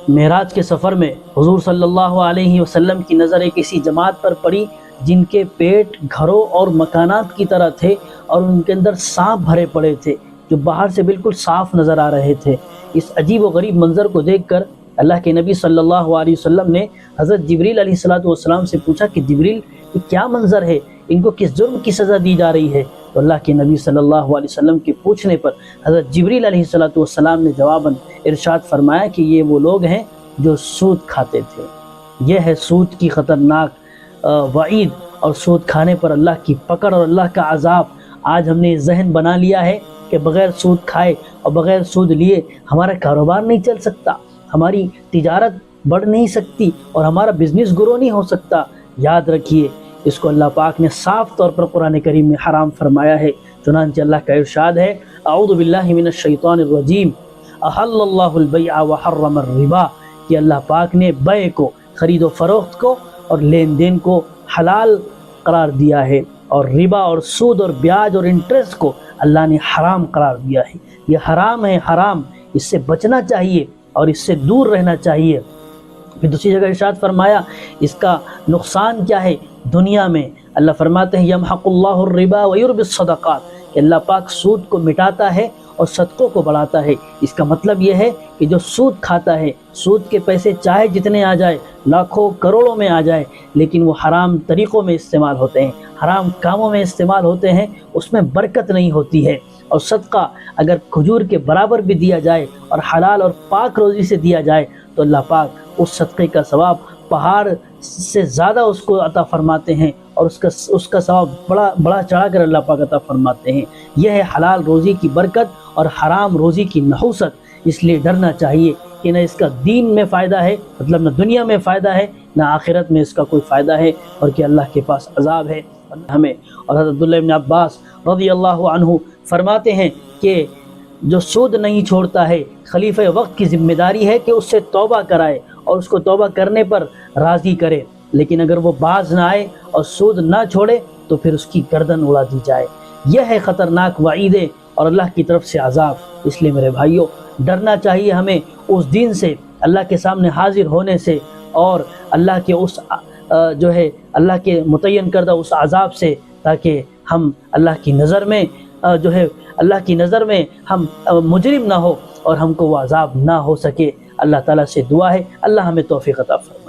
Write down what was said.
معراج کے سفر میں حضور صلی اللہ علیہ وسلم کی نظر ایک ایسی جماعت پر پڑی جن کے پیٹ گھروں اور مکانات کی طرح تھے اور ان کے اندر سانپ بھرے پڑے تھے جو باہر سے بالکل صاف نظر آ رہے تھے۔ اس عجیب و غریب منظر کو دیکھ کر اللہ کے نبی صلی اللہ علیہ وسلم نے حضرت جبریل علیہ السلام سے پوچھا کہ جبریل یہ کیا منظر ہے، ان کو کس جرم کی سزا دی جا رہی ہے؟ تو اللہ کے نبی صلی اللہ علیہ وسلم کے پوچھنے پر حضرت جبریل علیہ السلام نے جواباً ارشاد فرمایا کہ یہ وہ لوگ ہیں جو سود کھاتے تھے۔ یہ ہے سود کی خطرناک وعید اور سود کھانے پر اللہ کی پکڑ اور اللہ کا عذاب۔ آج ہم نے ذہن بنا لیا ہے کہ بغیر سود کھائے اور بغیر سود لیے ہمارا کاروبار نہیں چل سکتا، ہماری تجارت بڑھ نہیں سکتی اور ہمارا بزنس گرو نہیں ہو سکتا۔ یاد رکھیے اس کو اللہ پاک نے صاف طور پر قرآن کریم میں حرام فرمایا ہے۔ چنانچہ اللہ کا ارشاد ہے اعوذ باللہ من الشیطان الرجیم احل اللہ البیع وحرم الربا، کہ اللہ پاک نے بیع کو، خرید و فروخت کو اور لین دین کو حلال قرار دیا ہے، اور ربا اور سود اور بیاج اور انٹرسٹ کو اللہ نے حرام قرار دیا ہے۔ یہ حرام ہے، حرام، اس سے بچنا چاہیے اور اس سے دور رہنا چاہیے۔ پھر دوسری جگہ ارشاد فرمایا اس کا نقصان کیا ہے دنیا میں۔ اللہ فرماتے ہیں یمحق اللہ الربا ویربی الصدقات، کہ اللہ پاک سود کو مٹاتا ہے اور صدقوں کو بڑھاتا ہے۔ اس کا مطلب یہ ہے کہ جو سود کھاتا ہے، سود کے پیسے چاہے جتنے آ جائے، لاکھوں کروڑوں میں آ جائے، لیکن وہ حرام طریقوں میں استعمال ہوتے ہیں، حرام کاموں میں استعمال ہوتے ہیں، اس میں برکت نہیں ہوتی ہے۔ اور صدقہ اگر کھجور کے برابر بھی دیا جائے اور حلال اور پاک روزی سے دیا جائے تو اللہ پاک اس صدقے کا ثواب پہاڑ سے زیادہ اس کو عطا فرماتے ہیں، اور اس کا ثواب بڑا چڑھا کر اللہ پاک عطا فرماتے ہیں۔ یہ ہے حلال روزی کی برکت اور حرام روزی کی نحوست۔ اس لیے ڈرنا چاہیے کہ نہ اس کا دین میں فائدہ ہے، مطلب نہ دنیا میں فائدہ ہے، نہ آخرت میں اس کا کوئی فائدہ ہے، اور کہ اللہ کے پاس عذاب ہے ہمیں۔ اور حضرت عبداللہ بن عباس رضی اللہ عنہ فرماتے ہیں کہ جو سود نہیں چھوڑتا ہے، خلیفہ وقت کی ذمہ داری ہے کہ اس سے توبہ کرائے اور اس کو توبہ کرنے پر راضی کرے، لیکن اگر وہ باز نہ آئے اور سود نہ چھوڑے تو پھر اس کی گردن اڑا دی جائے۔ یہ ہے خطرناک وعیدیں اور اللہ کی طرف سے عذاب۔ اس لیے میرے بھائیوں ڈرنا چاہیے ہمیں اس دن سے، اللہ کے سامنے حاضر ہونے سے، اور اللہ کے اس جو ہے اللہ کے متعین کردہ اس عذاب سے، تاکہ ہم اللہ کی نظر میں جو ہے اللہ کی نظر میں ہم مجرم نہ ہو اور ہم کو وہ عذاب نہ ہو سکے۔ اللہ تعالیٰ سے دعا ہے اللہ ہمیں توفیق عطا فرمائے۔